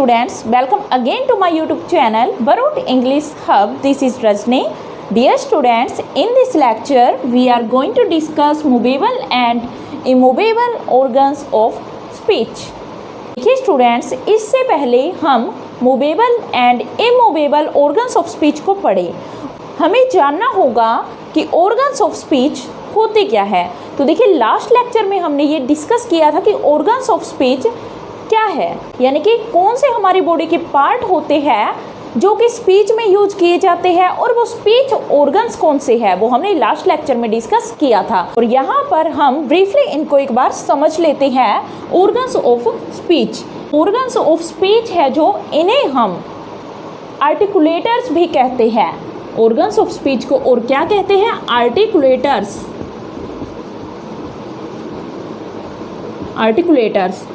students, welcome again to my YouTube channel Baroot English Hub. This is Rajni. Dear students, in this lecture we are going to discuss movable and immovable organs of speech. देखिए students, इससे पहले हम movable and immovable organs of speech को पढ़े। हमें जानना होगा कि ऑर्गन्स ऑफ स्पीच होते क्या है। तो देखिए लास्ट लेक्चर में हमने ये डिस्कस किया था कि ऑर्गन्स ऑफ स्पीच क्या है, यानी कि कौन से हमारी बॉडी के पार्ट होते हैं जो कि स्पीच में यूज किए जाते हैं और वो स्पीच ऑर्गन्स कौन से हैं, वो हमने लास्ट लेक्चर में डिस्कस किया था। और यहाँ पर हम ब्रीफली इनको एक बार समझ लेते हैं। Organs of speech, organs of speech है जो इन्हें हम आर्टिकुलेटर्स भी कहते हैं। ऑर्गन्स ऑफ स्पीच को और क्या कहते हैं? आर्टिकुलेटर्स। आर्टिकुलेटर्स।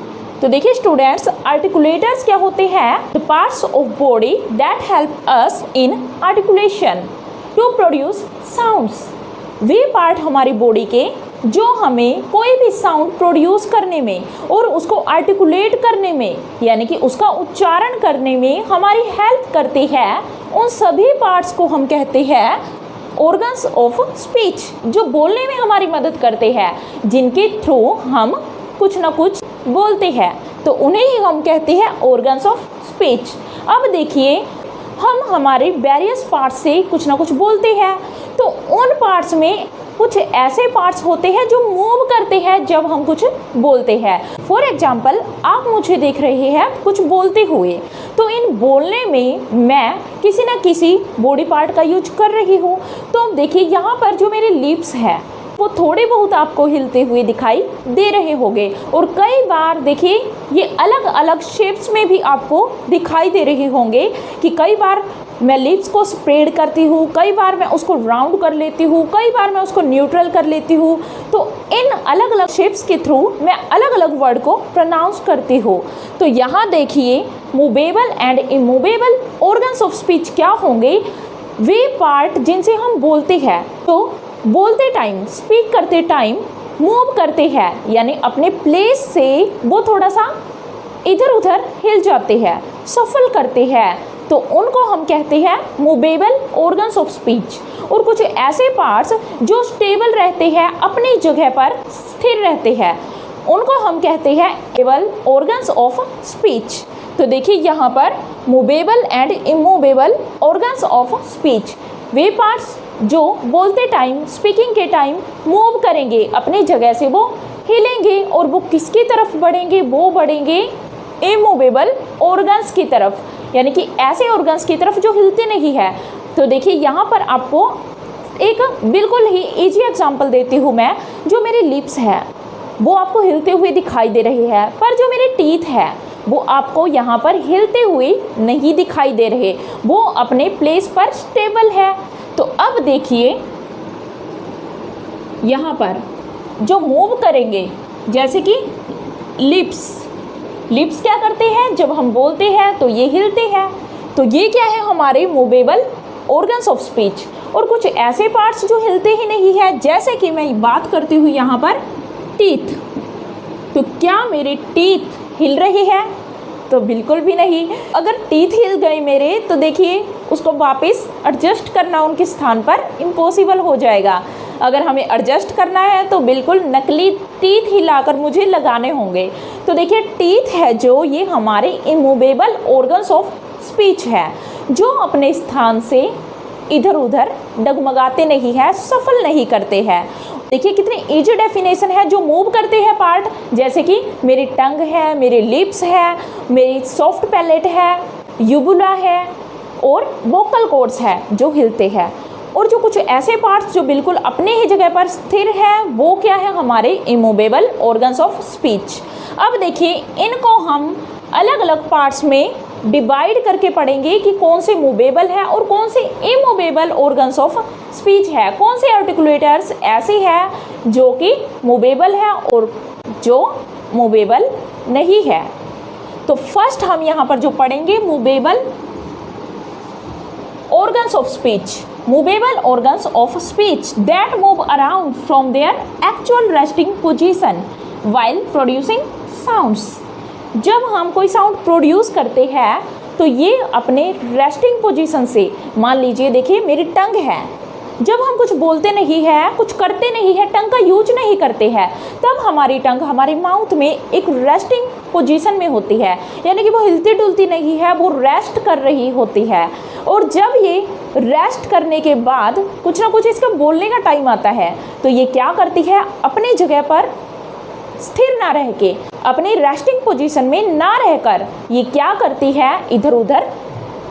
तो देखिए स्टूडेंट्स, आर्टिकुलेटर्स क्या होते हैं? The parts of body that help us in articulation to produce sounds. वे पार्ट हमारी बॉडी के जो हमें कोई भी साउंड प्रोड्यूस करने में और उसको आर्टिकुलेट करने में, यानी कि उसका उच्चारण करने में हमारी हेल्प करते हैं, उन सभी पार्ट्स को हम कहते हैं ऑर्गन्स ऑफ स्पीच, जो बोलने में हमारी मदद करते हैं, जिनके थ्रू हम कुछ ना कुछ बोलते हैं, तो उन्हें ही हम कहते हैं ऑर्गन्स ऑफ स्पीच। अब देखिए, हम हमारे वेरियस पार्ट्स से कुछ ना कुछ बोलते हैं, तो उन पार्ट्स में कुछ ऐसे पार्ट्स होते हैं जो मूव करते हैं जब हम कुछ बोलते हैं। फॉर एग्जाम्पल, आप मुझे देख रहे हैं कुछ बोलते हुए, तो इन बोलने में मैं किसी न किसी बॉडी पार्ट का यूज कर रही हूँ। तो देखिए यहाँ पर जो मेरे लिप्स है वो थोड़े बहुत आपको हिलते हुए दिखाई दे रहे होंगे, और कई बार देखिए ये अलग अलग शेप्स में भी आपको दिखाई दे रहे होंगे कि कई बार मैं लिप्स को स्प्रेड करती हूँ, कई बार मैं उसको राउंड कर लेती हूँ, कई बार मैं उसको न्यूट्रल कर लेती हूँ। तो इन अलग अलग शेप्स के थ्रू मैं अलग अलग वर्ड को प्रोनाउंस करती हूँ। तो यहाँ देखिए, movable and immovable organs of speech क्या होंगे? वे पार्ट जिनसे हम बोलते हैं, तो बोलते टाइम, स्पीक करते टाइम मूव करते हैं, यानी अपने प्लेस से वो थोड़ा सा इधर उधर हिल जाते हैं, सफल करते हैं, तो उनको हम कहते हैं मूवेबल ऑर्गन्स ऑफ स्पीच। और कुछ ऐसे पार्ट्स जो स्टेबल रहते हैं, अपनी जगह पर स्थिर रहते हैं, उनको हम कहते हैं इमूवेबल ऑर्गन्स ऑफ स्पीच। तो देखिए यहाँ पर movable and immovable organs of speech, way parts जो बोलते टाइम, स्पीकिंग के टाइम मूव करेंगे, अपनी जगह से वो हिलेंगे, और वो किसकी तरफ बढ़ेंगे? वो बढ़ेंगे इमूवेबल ऑर्गन्स की तरफ, यानी कि ऐसे ऑर्गन्स की तरफ जो हिलते नहीं है। तो देखिए यहाँ पर आपको एक बिल्कुल ही इजी एग्जांपल देती हूँ मैं। जो मेरे लिप्स है वो आपको हिलते हुए दिखाई दे रहे हैं, पर जो मेरे टीथ है वो आपको यहाँ पर हिलते हुए नहीं दिखाई दे रहे, वो अपने प्लेस पर स्टेबल है। तो अब देखिए यहाँ पर जो मूव करेंगे, जैसे कि लिप्स, लिप्स क्या करते हैं? जब हम बोलते हैं तो ये हिलते हैं, तो ये क्या है? हमारे मूवेबल ऑर्गन्स ऑफ स्पीच। और कुछ ऐसे पार्ट्स जो हिलते ही नहीं है, जैसे कि मैं बात करती हूँ यहाँ पर टीथ, तो क्या मेरे टीथ हिल रहे हैं? तो बिल्कुल भी नहीं। अगर टीथ हिल गए मेरे, तो देखिए उसको वापस एडजस्ट करना उनके स्थान पर इम्पॉसिबल हो जाएगा। अगर हमें एडजस्ट करना है तो बिल्कुल नकली टीथ हिलाकर मुझे लगाने होंगे। तो देखिए टीथ है जो, ये हमारे इमूवेबल ऑर्गन्स ऑफ स्पीच है, जो अपने स्थान से इधर उधर डगमगाते नहीं है, सफल नहीं करते हैं। देखिए कितनी इजी डेफिनेशन है जो मूव करते हैं पार्ट, जैसे कि मेरी टंग है, मेरे लिप्स है, मेरी सॉफ्ट पैलेट है, यूबुला है, और वोकल कॉर्ड्स है जो हिलते हैं। और जो कुछ ऐसे पार्ट्स जो बिल्कुल अपने ही जगह पर स्थिर है, वो क्या है? हमारे इमूवेबल ऑर्गन्स ऑफ स्पीच। अब देखिए इनको हम अलग अलग पार्ट्स में डिवाइड करके पढ़ेंगे कि कौन से मूवेबल है और कौन से इमूवेबल ऑर्गन्स ऑफ स्पीच है, कौन से आर्टिकुलेटर्स ऐसे हैं जो कि मूवेबल है और जो मूवेबल नहीं है। तो फर्स्ट हम यहाँ पर जो पढ़ेंगे movable organs of speech. Movable organs of speech that move around from their actual resting position while producing sounds. जब हम कोई साउंड प्रोड्यूस करते हैं तो ये अपने रेस्टिंग पोजीशन से, मान लीजिए देखिए मेरी टंग है, जब हम कुछ बोलते नहीं है, कुछ करते नहीं है, टंग का यूज नहीं करते हैं, तब हमारी टंग हमारे माउथ में एक रेस्टिंग पोजीशन में होती है, यानी कि वो हिलती डुलती नहीं है, वो रेस्ट कर रही होती है। और जब ये रेस्ट करने के बाद कुछ ना कुछ इसका बोलने का टाइम आता है तो ये क्या करती है, अपनी जगह पर स्थिर ना रह के, अपनी रेस्टिंग पोजीशन में ना रहकर ये क्या करती है, इधर उधर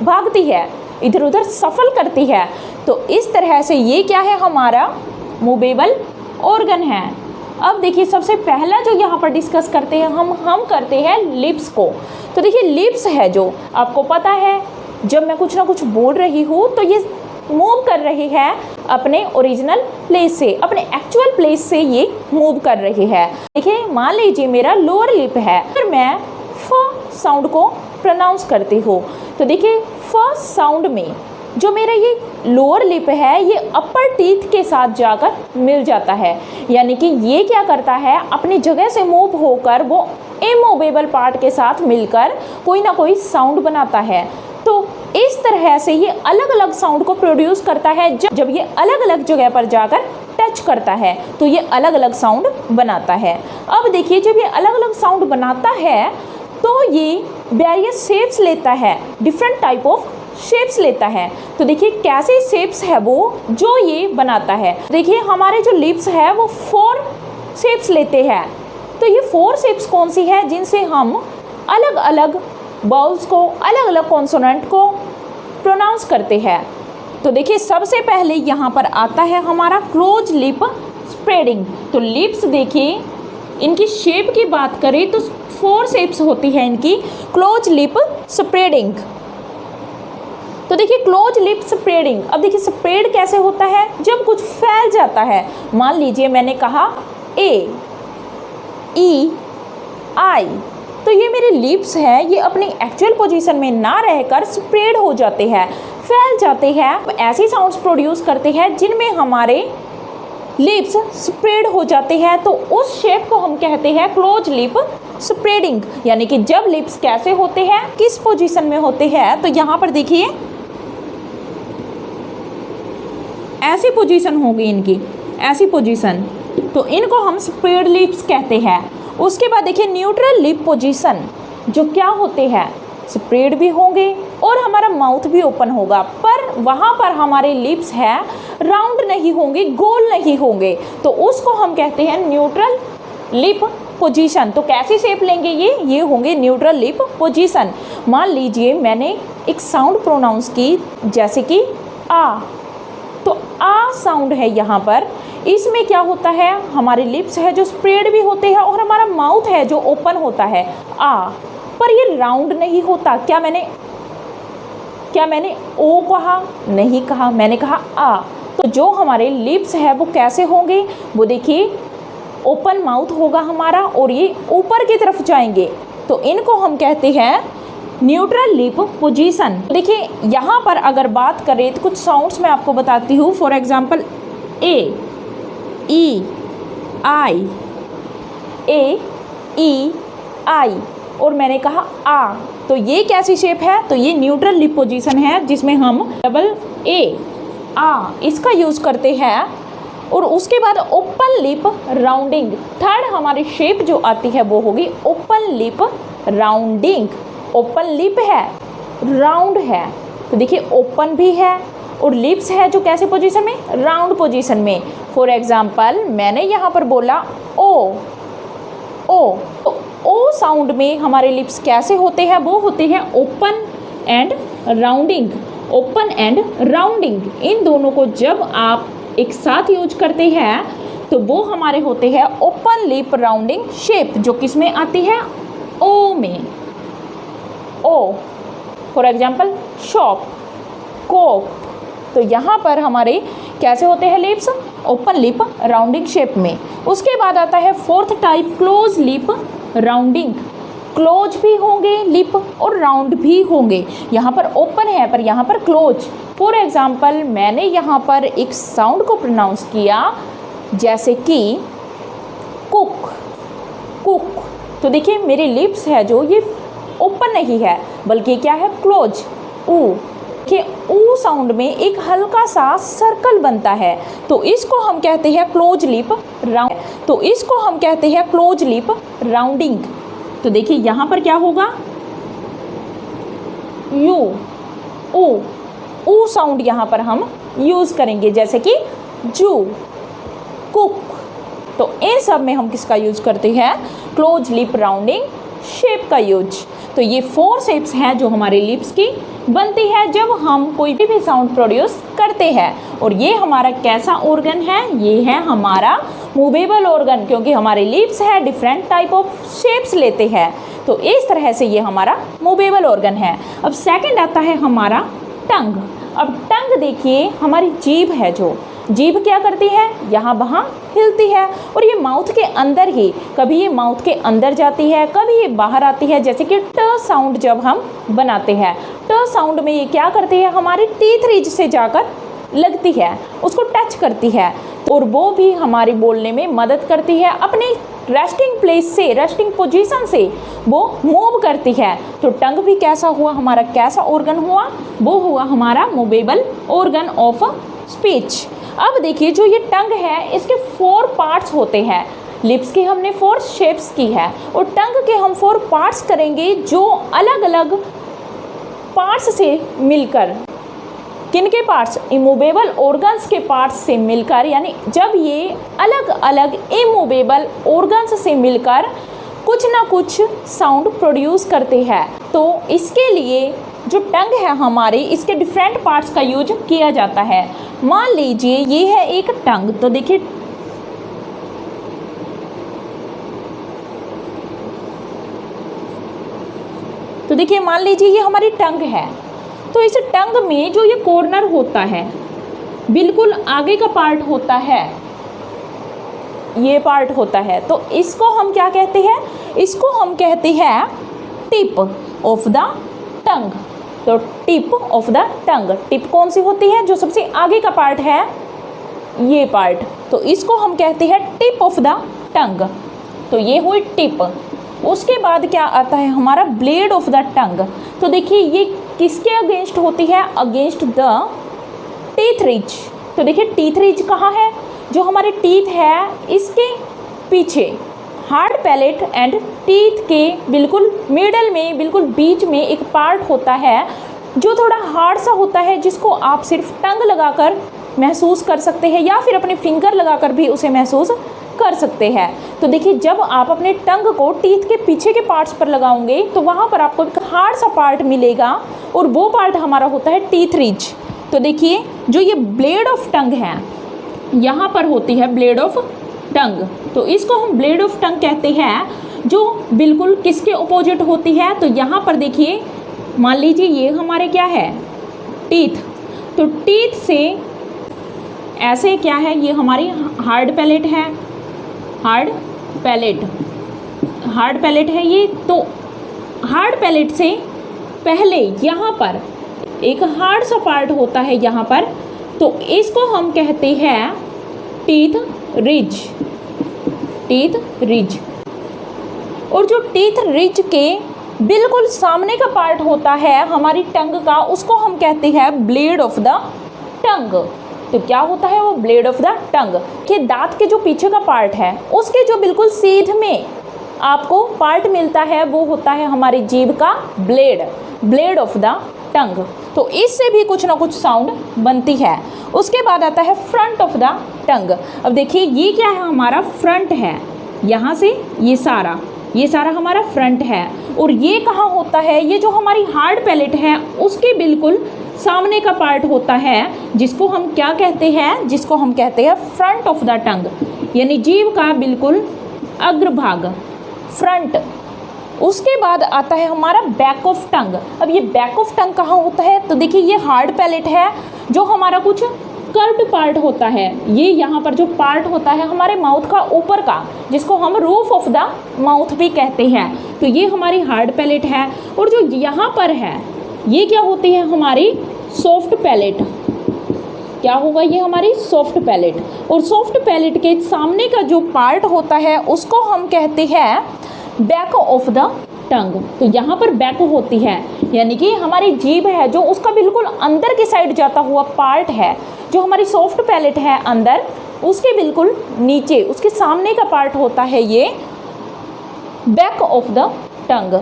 भागती है, इधर उधर सफल करती है। तो इस तरह से ये क्या है, हमारा मूवेबल ऑर्गन है। अब देखिए सबसे पहला जो यहाँ पर डिस्कस करते हैं हम करते हैं लिप्स को। तो देखिए लिप्स है जो आपको पता है, जब मैं कुछ ना कुछ बोल रही हूँ तो ये मूव कर रही है अपने ओरिजिनल प्लेस से, अपने एक्चुअल प्लेस से ये मूव कर रही है। देखिए मान लीजिए मेरा लोअर लिप है, फिर मैं फ साउंड को प्रोनाउंस करती हूँ, तो देखिए फ साउंड में जो मेरा ये लोअर लिप है ये अपर टीथ के साथ जाकर मिल जाता है, यानी कि ये क्या करता है, अपनी जगह से मूव होकर वो इमूवेबल पार्ट के साथ मिलकर कोई ना कोई साउंड बनाता है। तो इस तरह से ये अलग अलग साउंड को प्रोड्यूस करता है। जब ये अलग अलग जगह पर जाकर टच करता है तो ये अलग अलग साउंड बनाता है। अब देखिए जब ये अलग अलग साउंड बनाता है तो ये वेरियस शेप्स लेता है, डिफरेंट टाइप ऑफ शेप्स लेता है। तो देखिए कैसे शेप्स है वो जो ये बनाता है। देखिए हमारे जो लिप्स है वो 4 शेप्स लेते हैं। तो ये 4 शेप्स कौन सी है, जिनसे हम अलग अलग बाउल्स को, अलग अलग कॉन्सोनेंट को प्रोनाउंस करते हैं। तो देखिए सबसे पहले यहाँ पर आता है हमारा क्लोज लिप स्प्रेडिंग। तो लिप्स देखिए इनकी शेप की बात करें तो 4 शेप्स होती है इनकी। क्लोज लिप स्प्रेडिंग, तो देखिए क्लोज लिप स्प्रेडिंग। अब देखिए स्प्रेड कैसे होता है, जब कुछ फैल जाता है। मान लीजिए मैंने कहा ए ई आई, तो ये मेरे लिप्स है, ये अपनी एक्चुअल पोजीशन में ना रहकर स्प्रेड हो जाते हैं, फैल जाते हैं। ऐसे साउंड्स प्रोड्यूस करते हैं जिनमें हमारे लिप्स स्प्रेड हो जाते हैं, तो उस शेप को हम कहते हैं क्लोज लिप स्प्रेडिंग। यानी कि जब लिप्स कैसे होते हैं, किस पोजीशन में होते हैं, तो यहाँ पर देखिए ऐसी पोजीशन होगी इनकी, ऐसी पोजीशन, तो इनको हम स्प्रेड लिप्स कहते हैं। उसके बाद देखिए न्यूट्रल लिप पोजीशन, जो क्या होते हैं, स्प्रेड भी होंगे और हमारा माउथ भी ओपन होगा, पर वहाँ पर हमारे लिप्स है राउंड नहीं होंगे, गोल नहीं होंगे, तो उसको हम कहते हैं न्यूट्रल लिप पोजीशन। तो कैसी शेप लेंगे ये होंगे न्यूट्रल लिप पोजीशन। मान लीजिए मैंने एक साउंड प्रोनाउंस की, जैसे कि आ, तो आ साउंड है यहाँ पर, इसमें क्या होता है, हमारे लिप्स है जो स्प्रेड भी होते हैं और हमारा माउथ है जो ओपन होता है आ, पर ये राउंड नहीं होता। क्या मैंने ओ कहा, नहीं कहा, मैंने कहा आ। तो जो हमारे लिप्स है वो कैसे होंगे, वो देखिए ओपन माउथ होगा हमारा और ये ऊपर की तरफ जाएंगे, तो इनको हम कहते हैं न्यूट्रल लिप पोजीशन। देखिए यहाँ पर अगर बात करें तो कुछ साउंड्स मैं आपको बताती हूँ। फॉर एग्जांपल ए ई आई, ए ई आई, और मैंने कहा आ, तो ये कैसी शेप है, तो ये न्यूट्रल लिप पोजीशन है जिसमें हम डबल ए आ इसका यूज़ करते हैं। और उसके बाद ओपन लिप राउंडिंग, थर्ड हमारी शेप जो आती है वो होगी open lip rounding. Open lip है, राउंड है, तो देखिए ओपन भी है और लिप्स है जो कैसे पोजीशन में, राउंड पोजीशन में। फॉर एग्जांपल मैंने यहाँ पर बोला ओ, तो ओ साउंड में हमारे लिप्स कैसे होते हैं, वो होते हैं open end rounding. Open end rounding, इन दोनों को जब आप एक साथ यूज करते हैं तो वो हमारे होते हैं ओपन लिप राउंडिंग शेप, जो किस में आती है, ओ में। ओ फॉर एग्जाम्पल शॉप, कोप, तो यहाँ पर हमारे कैसे होते हैं lips, open lip rounding shape में। उसके बाद आता है fourth type close lip rounding. Close भी होंगे लिप और राउंड भी होंगे, यहाँ पर ओपन है पर यहाँ पर क्लोज। फॉर एग्जाम्पल मैंने यहाँ पर एक साउंड को प्रोनाउंस किया, जैसे कि कुक, कुक, तो देखिए मेरे लिप्स है जो ये ओपन नहीं है बल्कि क्या है, क्लोज। ऊ के ऊ साउंड में एक हल्का सा सर्कल बनता है, तो इसको हम कहते हैं क्लोज लिप राउंड, तो इसको हम कहते हैं क्लोज लिप राउंडिंग। तो देखिए यहाँ पर क्या होगा, यू, ऊ साउंड यहाँ पर हम यूज़ करेंगे, जैसे कि जू, कुक। तो इन सब में हम किसका यूज करते हैं, क्लोज लिप राउंडिंग शेप का यूज। तो ये 4 शेप्स हैं जो हमारे लिप्स की बनती है जब हम कोई भी साउंड प्रोड्यूस करते हैं। और ये हमारा कैसा ऑर्गन है, ये है हमारा मूवेबल ऑर्गन, क्योंकि हमारे लिप्स है डिफरेंट टाइप ऑफ शेप्स लेते हैं, तो इस तरह से ये हमारा मूवेबल ऑर्गन है। अब सेकंड आता है हमारा टंग। अब टंग देखिए, हमारी जीभ है, जो जीभ क्या करती है, यहाँ वहाँ हिलती है, और ये माउथ के अंदर ही, कभी ये माउथ के अंदर जाती है, कभी ये बाहर आती है। जैसे कि ट साउंड जब हम बनाते हैं, ट साउंड में ये क्या करती है, हमारी टीथ रिज से जाकर लगती है, उसको टच करती है, और वो भी हमारी बोलने में मदद करती है। अपने रेस्टिंग प्लेस से, रेस्टिंग पोजीशन से वो मूव करती है। तो टंग भी कैसा हुआ, हमारा कैसा ऑर्गन हुआ, वो हुआ हमारा मूवेबल ऑर्गन ऑफ स्पीच। अब देखिए जो ये टंग है, इसके 4 पार्ट्स होते हैं। लिप्स की हमने 4 शेप्स की है, और टंग के हम 4 पार्ट्स करेंगे जो अलग अलग पार्ट्स से मिलकर, किनके पार्ट्स, इमूवेबल ऑर्गन्स के पार्ट्स से मिलकर, यानी जब ये अलग अलग इमूवेबल ऑर्गन्स से मिलकर कुछ ना कुछ साउंड प्रोड्यूस करते हैं। तो इसके लिए जो टंग है हमारे, इसके डिफरेंट पार्ट्स का यूज किया जाता है। मान लीजिए ये है एक टंग, तो देखिए मान लीजिए ये हमारी टंग है, तो इस टंग में जो ये कॉर्नर होता है, बिल्कुल आगे का पार्ट होता है, ये पार्ट होता है, तो इसको हम क्या कहते हैं, इसको हम कहते हैं टिप ऑफ द टंग। तो tip of the tongue, tip कौन सी होती है, जो सबसे आगे का पार्ट है, ये पार्ट, तो इसको हम कहते हैं टिप ऑफ द टंग। तो ये हुई टिप। उसके बाद क्या आता है हमारा ब्लेड ऑफ द टंग। तो देखिए ये किसके अगेंस्ट होती है, अगेंस्ट द टीथ रिज। तो देखिए टीथ रिज कहाँ है, जो हमारे टीथ है इसके पीछे, हार्ड पैलेट एंड टीथ के बिल्कुल मिडल में, बिल्कुल बीच में एक पार्ट होता है जो थोड़ा हार्ड सा होता है, जिसको आप सिर्फ टंग लगाकर महसूस कर सकते हैं, या फिर अपने फिंगर लगाकर भी उसे महसूस कर सकते हैं। तो देखिए जब आप अपने टंग को टीथ के पीछे के पार्ट्स पर लगाओगे तो वहाँ पर आपको एक हार्ड सा पार्ट मिलेगा, और वो पार्ट हमारा होता है टीथ रिज। तो देखिए जो ये ब्लेड ऑफ टंग है, यहाँ पर होती है ब्लेड ऑफ टंग, तो इसको हम ब्लेड ऑफ टंग कहते हैं, जो बिल्कुल किसके अपोजिट होती है। तो यहाँ पर देखिए मान लीजिए ये हमारे क्या है, टीथ, तो टीथ से ऐसे क्या है, ये हमारी हार्ड पैलेट है, हार्ड पैलेट है ये। तो हार्ड पैलेट से पहले यहाँ पर एक हार्ड सा पार्ट होता है यहाँ पर, तो इसको हम कहते हैं टीथ रिज। और जो टीथ रिज के बिल्कुल सामने का पार्ट होता है हमारी टंग का, उसको हम कहते हैं ब्लेड ऑफ द टंग। तो क्या होता है वो ब्लेड ऑफ द टंग के दांत के जो पीछे का पार्ट है, उसके जो बिल्कुल सीध में आपको पार्ट मिलता है, वो होता है हमारी जीभ का ब्लेड ऑफ द टंग। तो इससे भी कुछ ना कुछ साउंड बनती है। उसके बाद आता है फ्रंट ऑफ द टंग। अब देखिए ये क्या है, हमारा फ्रंट है, यहाँ से ये सारा हमारा फ्रंट है। और ये कहाँ होता है, ये जो हमारी हार्ड पैलेट है उसके बिल्कुल सामने का पार्ट होता है, जिसको हम क्या कहते हैं, जिसको हम कहते हैं फ्रंट ऑफ द टंग, यानी जीभ का बिल्कुल अग्रभाग, फ्रंट। उसके बाद आता है हमारा बैक ऑफ टंग। अब ये बैक ऑफ टंग कहाँ होता है, तो देखिए ये हार्ड पैलेट है, जो हमारा कुछ कर्व्ड पार्ट होता है, ये यहाँ पर जो पार्ट होता है हमारे माउथ का ऊपर का, जिसको हम रूफ ऑफ द माउथ भी कहते हैं। तो ये हमारी हार्ड पैलेट है। और जो यहाँ पर है ये क्या होती है, हमारी सॉफ्ट पैलेट। क्या होगा, ये हमारी सॉफ्ट पैलेट। और सॉफ्ट पैलेट के सामने का जो पार्ट होता है उसको हम कहते हैं बैक ऑफ द टंग। तो यहाँ पर बैक होती है, यानी कि हमारी जीभ है जो उसका बिल्कुल अंदर की साइड जाता हुआ पार्ट है, जो हमारी सॉफ्ट पैलेट है अंदर, उसके बिल्कुल नीचे उसके सामने का पार्ट होता है ये बैक ऑफ द टंग।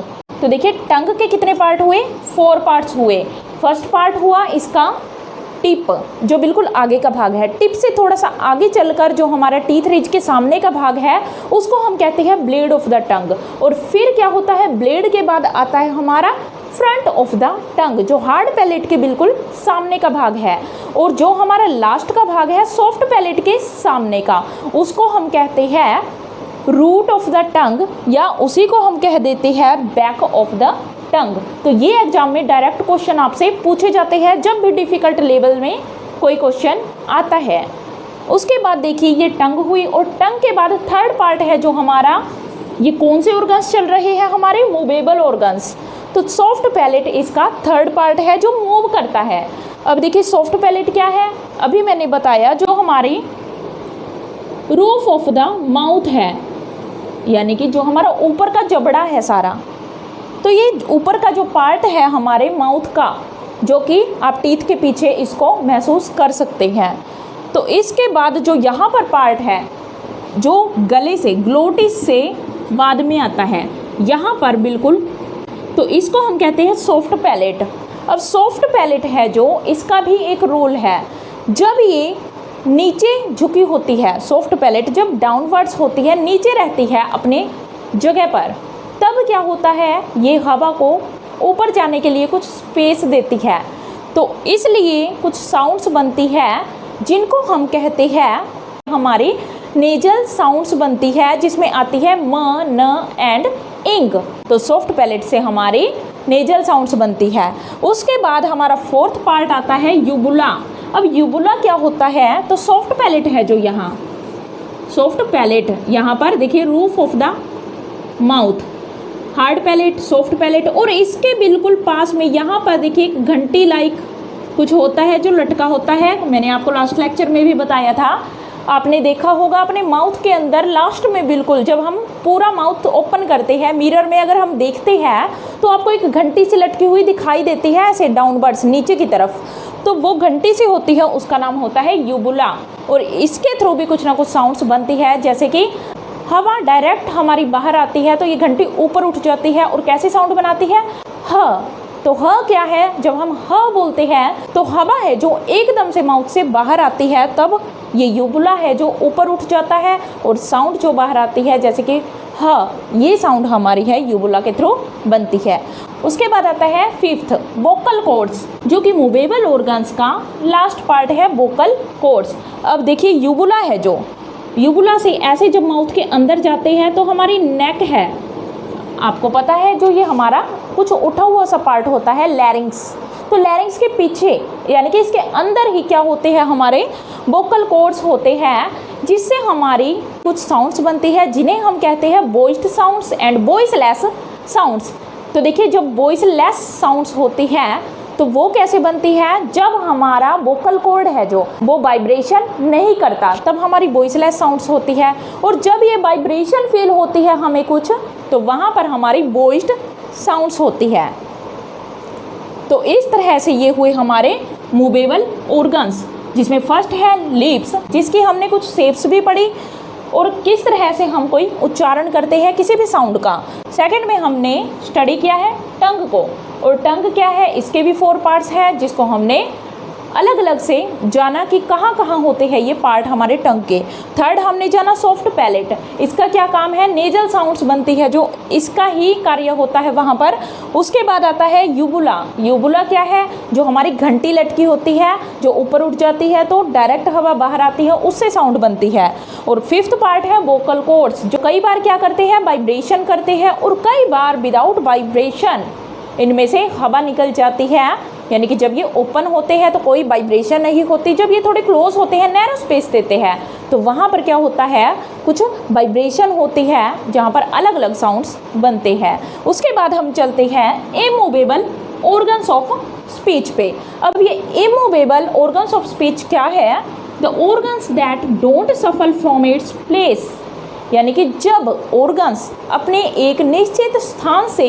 तो देखिए टंग के कितने पार्ट हुए, 4 पार्ट्स हुए। फर्स्ट पार्ट हुआ इसका टिप, जो बिल्कुल आगे का भाग है। टिप से थोड़ा सा आगे चलकर जो हमारा टीथ रिज के सामने का भाग है उसको हम कहते हैं ब्लेड ऑफ द टंग। और फिर क्या होता है, ब्लेड के बाद आता है हमारा फ्रंट ऑफ द टंग, जो हार्ड पैलेट के बिल्कुल सामने का भाग है। और जो हमारा लास्ट का भाग है सॉफ्ट पैलेट के सामने का, उसको हम कहते हैं रूट ऑफ द टंग, या उसी को हम कह देते हैं बैक ऑफ द टंग। तो ये एग्जाम में डायरेक्ट क्वेश्चन आपसे पूछे जाते हैं जब भी डिफिकल्ट लेवल में कोई क्वेश्चन आता है। उसके बाद देखिए ये टंग हुई, और टंग के बाद थर्ड पार्ट है जो हमारा, ये कौन से ऑर्गन्स चल रहे हैं, हमारे मूवेबल ऑर्गन्स। तो सॉफ्ट पैलेट इसका थर्ड पार्ट है जो मूव करता है। अब देखिए सॉफ्ट पैलेट क्या है, अभी मैंने बताया जो हमारी रूफ ऑफ द माउथ है, यानी कि जो हमारा ऊपर का जबड़ा है सारा। तो ये ऊपर का जो पार्ट है हमारे माउथ का, जो कि आप टीथ के पीछे इसको महसूस कर सकते हैं। तो इसके बाद जो यहाँ पर पार्ट है जो गले से, ग्लोटिस से बाद में आता है यहाँ पर बिल्कुल, तो इसको हम कहते हैं सॉफ्ट पैलेट। अब सॉफ्ट पैलेट है जो, इसका भी एक रोल है। जब ये नीचे झुकी होती है, सॉफ्ट पैलेट जब डाउनवर्ड्स होती है, नीचे रहती है अपने जगह पर, तब क्या होता है, ये हवा को ऊपर जाने के लिए कुछ स्पेस देती है। तो इसलिए कुछ साउंड्स बनती है जिनको हम कहते हैं, हमारी नेजल साउंड्स बनती है, जिसमें आती है म, न एंड इंग। तो सॉफ्ट पैलेट से हमारी नेजल साउंड्स बनती है। उसके बाद हमारा फोर्थ पार्ट आता है यूबुला। अब यूबुला क्या होता है, तो सॉफ्ट पैलेट है जो यहाँ, सॉफ्ट पैलेट यहाँ पर देखिए roof of the mouth, hard palate, soft palate, और इसके बिल्कुल पास में यहाँ पर देखिए एक घंटी लाइक कुछ होता है जो लटका होता है। मैंने आपको लास्ट लेक्चर में भी बताया था, आपने देखा होगा अपने माउथ के अंदर लास्ट में बिल्कुल जब हम पूरा माउथ ओपन करते हैं, मिरर में अगर हम देखते हैं तो आपको एक घंटी से लटकी हुई दिखाई देती है ऐसे डाउनवर्ड्स नीचे की तरफ। तो वो घंटी से होती है, उसका नाम होता है यूबुला। और इसके थ्रू भी कुछ ना कुछ साउंड्स बनती है, जैसे कि हवा डायरेक्ट हमारी बाहर आती है तो ये घंटी ऊपर उठ जाती है और कैसे साउंड बनाती है, ह। तो ह क्या है, जब हम ह बोलते हैं तो हवा है जो एकदम से माउथ से बाहर आती है, तब ये यूबुला है जो ऊपर उठ जाता है, और साउंड जो बाहर आती है जैसे कि ह, ये साउंड हमारी है यूबुला के थ्रू बनती है। उसके बाद आता है फिफ्थ वोकल कॉर्ड्स, जो कि मूवेबल ऑर्गन्स का लास्ट पार्ट है वोकल कॉर्ड्स। अब देखिए यूबुला है जो, यूबुला से ऐसे जब माउथ के अंदर जाते हैं तो हमारी नेक है, आपको पता है जो ये हमारा कुछ उठा हुआ सा पार्ट होता है लैरिंग्स। तो लैरिंग्स के पीछे यानी कि इसके अंदर ही क्या होते हैं, हमारे वोकल कॉर्ड्स होते हैं, जिससे हमारी कुछ साउंड्स बनती है जिन्हें हम कहते हैं voiced sounds and voiceless sounds. तो देखिए जब वॉइसलेस साउंड्स होती हैं तो वो कैसे बनती है, जब हमारा वोकल कॉर्ड है जो वो वाइब्रेशन नहीं करता, तब हमारी वॉइसलेस साउंड्स होती है। और जब ये वाइब्रेशन फील होती है हमें कुछ, तो वहाँ पर हमारी वॉइस्ड साउंड्स होती है। तो इस तरह से ये हुए हमारे मूवेबल ऑर्गन्स, जिसमें फर्स्ट है लिप्स, जिसकी हमने कुछ शेप्स भी पढ़ी और किस तरह से हम कोई उच्चारण करते हैं किसी भी साउंड का। सेकंड में हमने स्टडी किया है टंग को, और टंग क्या है, इसके भी 4 पार्ट्स हैं, जिसको हमने अलग अलग से जाना कि कहाँ कहाँ होते हैं ये पार्ट हमारे टंग के। थर्ड हमने जाना सॉफ्ट पैलेट, इसका क्या काम है, नेजल साउंड्स बनती है जो इसका ही कार्य होता है वहाँ पर। उसके बाद आता है यूबुला। यूबुला क्या है, जो हमारी घंटी लटकी होती है जो ऊपर उठ जाती है तो डायरेक्ट हवा बाहर आती है, उससे साउंड बनती है। और फिफ्थ पार्ट है वोकल कॉर्ड्स, जो कई बार क्या करते हैं, वाइब्रेशन करते हैं, और कई बार विदाउट वाइब्रेशन इनमें से हवा निकल जाती है। यानी कि जब ये ओपन होते हैं तो कोई वाइब्रेशन नहीं होती, जब ये थोड़े क्लोज होते हैं, नैरो स्पेस देते हैं, तो वहाँ पर क्या होता है, कुछ वाइब्रेशन होती है जहाँ पर अलग अलग साउंड्स बनते हैं। उसके बाद हम चलते हैं इमूवेबल ऑर्गन्स ऑफ स्पीच पे। अब ये इमूवेबल ऑर्गन्स ऑफ स्पीच क्या है, द ऑर्गन्स दैट डोंट सफल फ्रॉम इट्स प्लेस यानी कि जब ऑर्गन्स अपने एक निश्चित स्थान से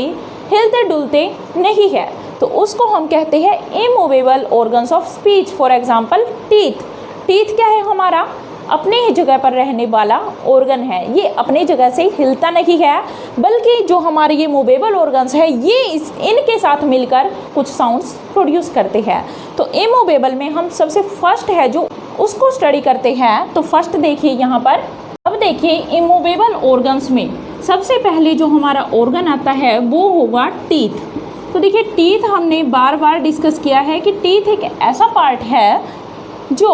हिलते डुलते नहीं है तो उसको हम कहते हैं immovable organs of speech. For example teeth. Teeth क्या है? हमारा अपने ही जगह पर रहने वाला ऑर्गन है, ये अपनी जगह से हिलता नहीं है, बल्कि जो हमारे ये मूवेबल ऑर्गन्स है ये इनके साथ मिलकर कुछ साउंड्स प्रोड्यूस करते हैं। तो इमूवेबल में हम सबसे फर्स्ट है जो उसको स्टडी करते हैं। तो फर्स्ट देखिए यहाँ पर, अब देखिए इमूवेबल ऑर्गन्स में सबसे पहले जो हमारा ऑर्गन आता है वो होगा टीथ। तो देखिए टीथ हमने बार बार डिस्कस किया है कि टीथ एक ऐसा पार्ट है जो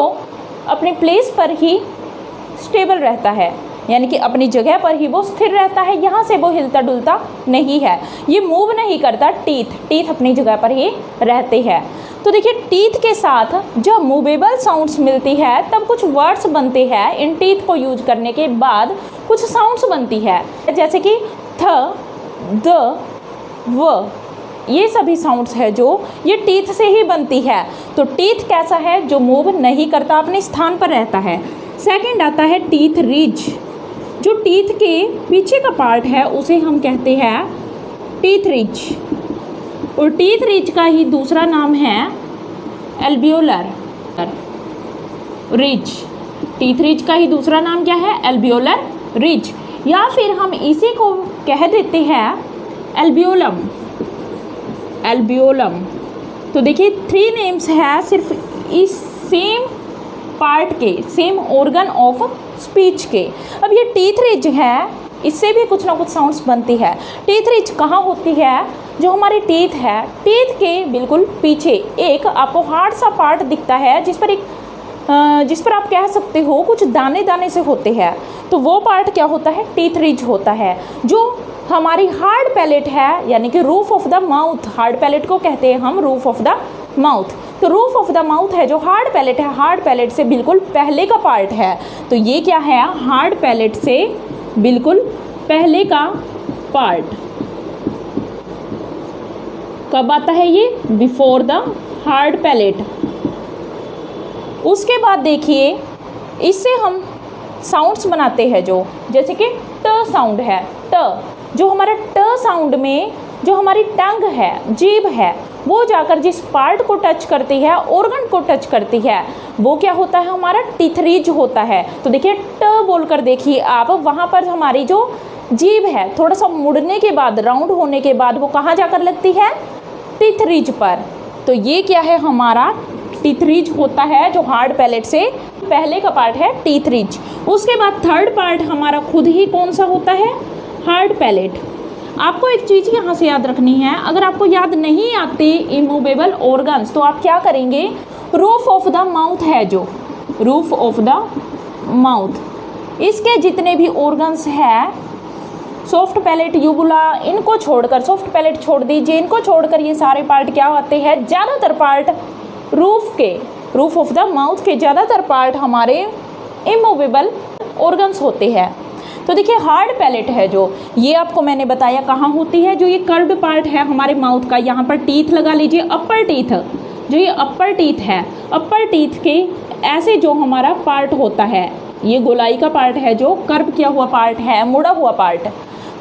अपने प्लेस पर ही स्टेबल रहता है, यानी कि अपनी जगह पर ही वो स्थिर रहता है, यहाँ से वो हिलता डुलता नहीं है, ये मूव नहीं करता। टीथ अपनी जगह पर ही रहते हैं। तो देखिए टीथ के साथ जब मूवेबल साउंड्स मिलती है तब कुछ वर्ड्स बनते हैं। इन टीथ को यूज करने के बाद कुछ साउंड्स बनती है, जैसे कि थ, द, व, ये सभी साउंड्स है जो ये टीथ से ही बनती है। तो टीथ कैसा है? जो मूव नहीं करता, अपने स्थान पर रहता है। सेकंड आता है टीथ रिज। जो टीथ के पीछे का पार्ट है उसे हम कहते हैं टीथ रिज, और टीथ रिज का ही दूसरा नाम है एल्वियोलर रिज। टीथ रिज का ही दूसरा नाम क्या है? एल्वियोलर रिज, या फिर हम इसी को कह देते हैं एल्वियोलम। एल्वियोलम। तो देखिए 3 नेम्स है सिर्फ इस सेम पार्ट के, सेम ऑर्गन ऑफ स्पीच के। अब ये टीथ रिज है, इससे भी कुछ ना कुछ साउंड्स बनती है। टीथ रिज कहाँ होती है? जो हमारी टीथ है, टीथ के बिल्कुल पीछे एक आपको हार्ड सा पार्ट दिखता है जिस पर आप कह सकते हो कुछ दाने दाने से होते हैं। तो वो पार्ट क्या होता है? टीथ रिज होता है। जो हमारी हार्ड पैलेट है, यानी कि roof of the mouth, hard palate को कहते हैं हम रूफ ऑफ द माउथ। तो रूफ ऑफ द माउथ है जो हार्ड पैलेट है, हार्ड पैलेट से बिल्कुल पहले का पार्ट है। तो ये क्या है? हार्ड पैलेट से बिल्कुल पहले का पार्ट। कब आता है ये? Before the hard palate. उसके बाद देखिए इससे हम साउंड्स बनाते हैं जो, जैसे कि ट साउंड है। ट, जो हमारा ट साउंड में जो हमारी टंग है, जीभ है, वो जाकर जिस पार्ट को टच करती है, ऑर्गन को टच करती है, वो क्या होता है? हमारा टीथ रिज होता है। तो देखिए ट बोलकर देखिए आप, वहाँ पर हमारी जो जीभ है थोड़ा सा मुड़ने के बाद, राउंड होने के बाद वो कहाँ जाकर लगती है? टीथ रिज पर। तो ये क्या है? हमारा टीथ रिज होता है जो हार्ड पैलेट से पहले का पार्ट है, टीथ रिज। उसके बाद थर्ड पार्ट हमारा खुद ही कौन सा होता है? Hard palate. आपको एक चीज़ यहाँ से याद रखनी है, अगर आपको याद नहीं आते इमूवेबल ऑर्गन्स तो आप क्या करेंगे? रूफ ऑफ द माउथ है जो, रूफ ऑफ द माउथ, इसके जितने भी ऑर्गन्स हैं, सॉफ्ट पैलेट, यूबुला, इनको छोड़कर, सॉफ्ट पैलेट छोड़ दीजिए, इनको छोड़कर ये सारे पार्ट क्या होते हैं? ज़्यादातर part roof of the mouth के ज़्यादातर पार्ट हमारे इमूवेबल ऑर्गन्स होते हैं। तो देखिए हार्ड पैलेट है जो, ये आपको मैंने बताया कहाँ होती है, जो ये कर्व्ड पार्ट है हमारे माउथ का, यहाँ पर टीथ लगा लीजिए, अपर टीथ, जो ये अपर टीथ है, अपर टीथ के ऐसे जो हमारा पार्ट होता है, ये गोलाई का पार्ट है जो कर्व किया हुआ पार्ट है, मुड़ा हुआ पार्ट।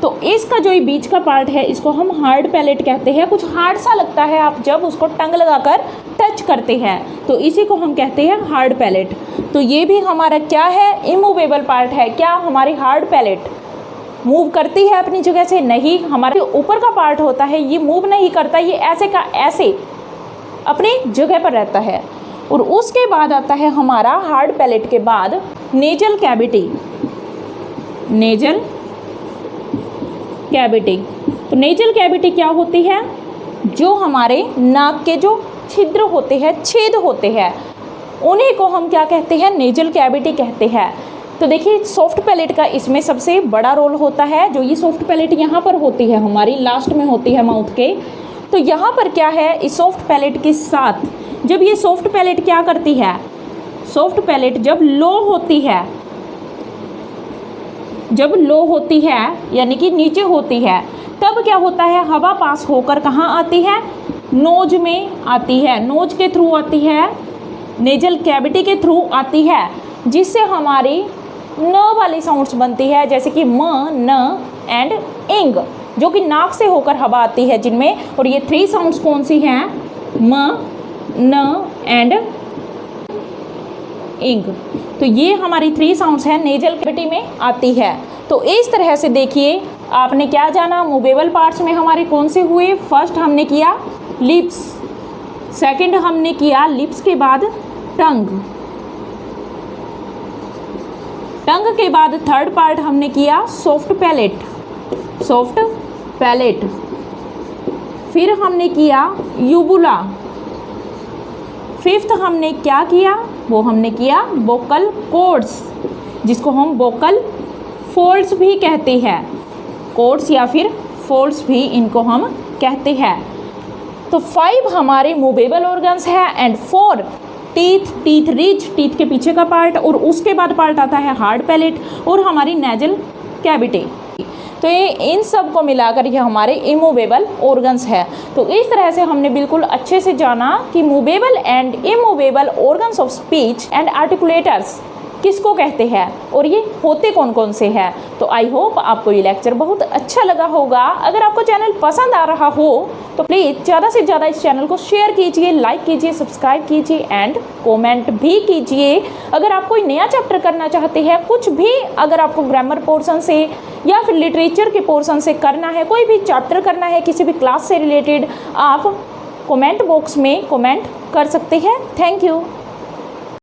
तो इसका जो ये बीच का पार्ट है इसको हम हार्ड पैलेट कहते हैं। कुछ हार्ड सा लगता है आप जब उसको टंग लगाकर टच करते हैं, तो इसी को हम कहते हैं हार्ड पैलेट। तो ये भी हमारा क्या है? इमूवेबल पार्ट है। क्या हमारी हार्ड पैलेट मूव करती है अपनी जगह से? नहीं। हमारे ऊपर का पार्ट होता है ये मूव नहीं करता, ये ऐसे का ऐसे अपनी जगह पर रहता है। और उसके बाद आता है हमारा हार्ड पैलेट के बाद नेजल कैविटी। नेजल कैविटी, तो नेजल कैविटी क्या होती है? जो हमारे नाक के जो छिद्र होते हैं, छेद होते हैं, उन्हीं को हम क्या कहते हैं? नेजल कैविटी कहते हैं। तो देखिए सॉफ्ट पैलेट का इसमें सबसे बड़ा रोल होता है। जो ये सॉफ्ट पैलेट यहाँ पर होती है, हमारी लास्ट में होती है माउथ के, तो यहाँ पर क्या है? इस सॉफ्ट पैलेट के साथ जब ये सॉफ्ट पैलेट क्या करती है? सॉफ्ट पैलेट जब लो होती है, जब लो होती है यानी कि नीचे होती है, तब क्या होता है? हवा पास होकर कहाँ आती है? नोज में आती है, नोज के थ्रू आती है, नेजल कैविटी के थ्रू आती है, जिससे हमारी न वाली साउंड्स बनती है, जैसे कि म, न एंड इंग, जो कि नाक से होकर हवा आती है जिनमें। और ये 3 साउंड्स कौन सी हैं? म, न एंड इंग। तो ये हमारी 3 साउंड्स हैं, नेजल कैविटी में आती है। तो इस तरह से देखिए आपने क्या जाना, मूवेबल पार्ट्स में हमारे कौन से हुए। फर्स्ट हमने किया लिप्स, सेकंड हमने किया लिप्स के बाद टंग, टंग के बाद थर्ड पार्ट हमने किया सॉफ्ट पैलेट, सॉफ्ट पैलेट, फिर हमने किया यूबुला, फिफ्थ हमने क्या किया, वो हमने किया वोकल कॉर्ड्स, जिसको हम वोकल फोल्ड्स भी कहते हैं, कॉर्ड्स या फिर फोल्ड्स भी इनको हम कहते हैं। तो 5 हमारे मूवेबल ऑर्गन्स है and 4 teeth, teeth ridge, teeth के पीछे का पार्ट, और उसके बाद पार्ट आता है हार्ड पैलेट और हमारी नेजल कैविटी। तो ये इन सब को मिलाकर ये हमारे इमूवेबल ऑर्गन्स है। तो इस तरह से हमने बिल्कुल अच्छे से जाना कि movable and immovable organs of speech and articulators किसको कहते हैं और ये होते कौन कौन से हैं। तो आई होप आपको ये लेक्चर बहुत अच्छा लगा होगा। अगर आपको चैनल पसंद आ रहा हो तो प्लीज़ ज़्यादा से ज़्यादा इस चैनल को शेयर कीजिए, लाइक कीजिए, सब्सक्राइब कीजिए एंड कमेंट भी कीजिए। अगर आप कोई नया चैप्टर करना चाहते हैं, कुछ भी अगर आपको ग्रामर पोर्शन से या फिर लिटरेचर के पोर्शन से करना है, कोई भी चैप्टर करना है किसी भी क्लास से रिलेटेड, आप कमेंट बॉक्स में कमेंट कर सकते हैं। Thank you.